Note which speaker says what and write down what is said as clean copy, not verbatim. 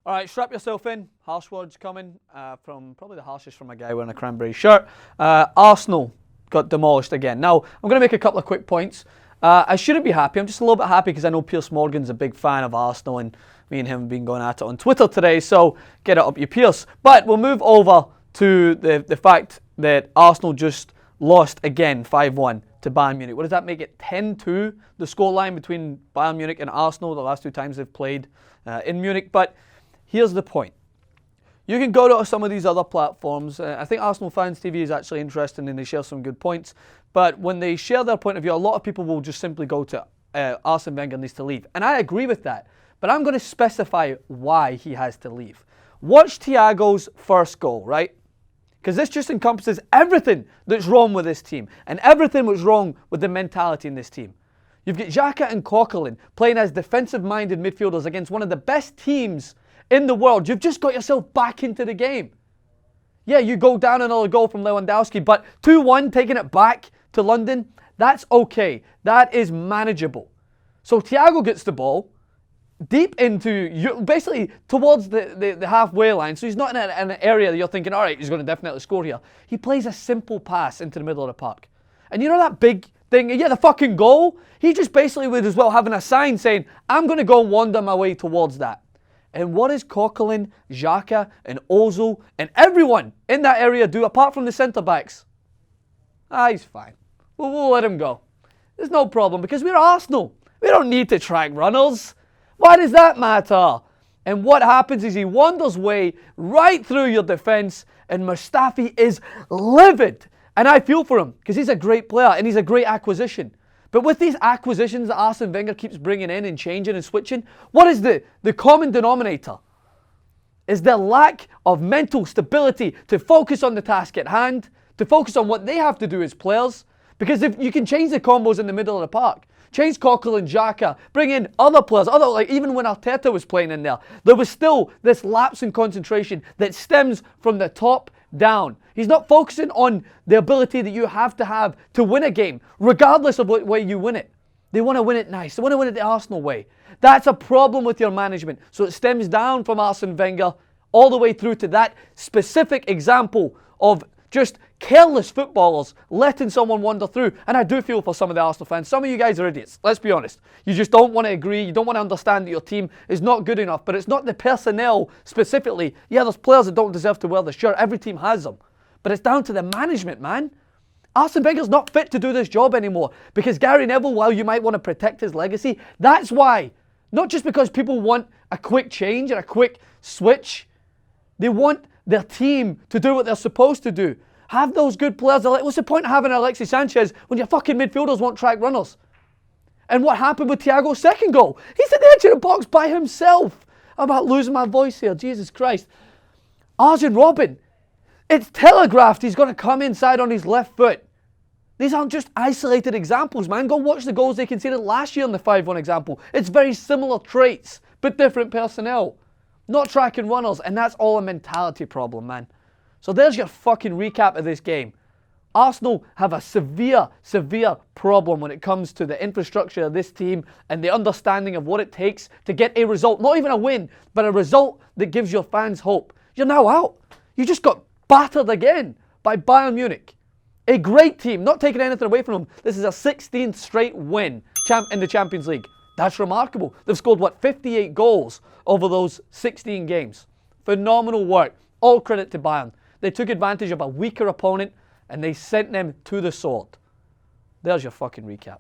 Speaker 1: All right, strap yourself in. Harsh words coming from probably the harshest from a guy wearing a cranberry shirt. Arsenal got demolished again. Now, I'm going to make a couple of quick points. I shouldn't be happy. I'm just a little bit happy because I know Piers Morgan's a big fan of Arsenal, and me and him have been going at it on Twitter today, so get it up your Piers. But we'll move over to the fact that Arsenal just lost again 5-1 to Bayern Munich. What does that make it? 10-2, the scoreline between Bayern Munich and Arsenal the last two times they've played in Munich. But here's the point. You can go to some of these other platforms. I think Arsenal Fans TV is actually interesting and they share some good points. But when they share their point of view, a lot of people will just simply go to Arsene Wenger needs to leave. And I agree with that. But I'm going to specify why he has to leave. Watch Thiago's first goal, right? Because this just encompasses everything that's wrong with this team and everything that's wrong with the mentality in this team. You've got Xhaka and Coquelin playing as defensive-minded midfielders against one of the best teams in the world. You've just got yourself back into the game. Yeah, you go down another goal from Lewandowski, but 2-1, taking it back to London, that's okay. That is manageable. So Thiago gets the ball deep into, basically towards the halfway line, so he's not in an area that you're thinking, all right, he's going to definitely score here. He plays a simple pass into the middle of the park. And you know that big thing, yeah, the fucking goal? He just basically would as well having a sign saying, I'm going to go and wander my way towards that. And what does Coquelin, Xhaka, and Ozil, and everyone in that area do, apart from the centre-backs? He's fine. We'll let him go. There's no problem, because we're Arsenal. We don't need to track runners. Why does that matter? And what happens is he wanders way right through your defence, and Mustafi is livid. And I feel for him, because he's a great player, and he's a great acquisition. But with these acquisitions that Arsene Wenger keeps bringing in and changing and switching, what is the common denominator? Is the lack of mental stability to focus on the task at hand, to focus on what they have to do as players. Because if you can change the combos in the middle of the park, change Coquelin, Xhaka, bring in other players, like even when Arteta was playing in there was still this lapse in concentration that stems from the top down. He's not focusing on the ability that you have to win a game, regardless of what way you win it. They want to win it nice. They want to win it the Arsenal way. That's a problem with your management. So it stems down from Arsene Wenger all the way through to that specific example of just careless footballers letting someone wander through. And I do feel for some of the Arsenal fans. Some of you guys are idiots. Let's be honest. You just don't want to agree. You don't want to understand that your team is not good enough. But it's not the personnel specifically. Yeah, there's players that don't deserve to wear the shirt. Every team has them. But it's down to the management, man. Arsene Wenger's not fit to do this job anymore. Because Gary Neville, while you might want to protect his legacy, that's why. Not just because people want a quick change and a quick switch. They want their team to do what they're supposed to do. Have those good players. What's the point of having Alexis Sanchez when your fucking midfielders won't track runners? And what happened with Thiago's second goal? He's at the edge of the box by himself. I'm about losing my voice here. Jesus Christ. Arsene Rubin. It's telegraphed he's going to come inside on his left foot. These aren't just isolated examples, man. Go watch the goals they conceded last year in the 5-1 example. It's very similar traits, but different personnel. Not tracking runners, and that's all a mentality problem, man. So there's your fucking recap of this game. Arsenal have a severe, severe problem when it comes to the infrastructure of this team and the understanding of what it takes to get a result. Not even a win, but a result that gives your fans hope. You're now out. You just got battered again by Bayern Munich. A great team, not taking anything away from them. This is a 16th straight win in the Champions League. That's remarkable. They've scored, 58 goals over those 16 games. Phenomenal work. All credit to Bayern. They took advantage of a weaker opponent and they sent them to the sword. There's your fucking recap.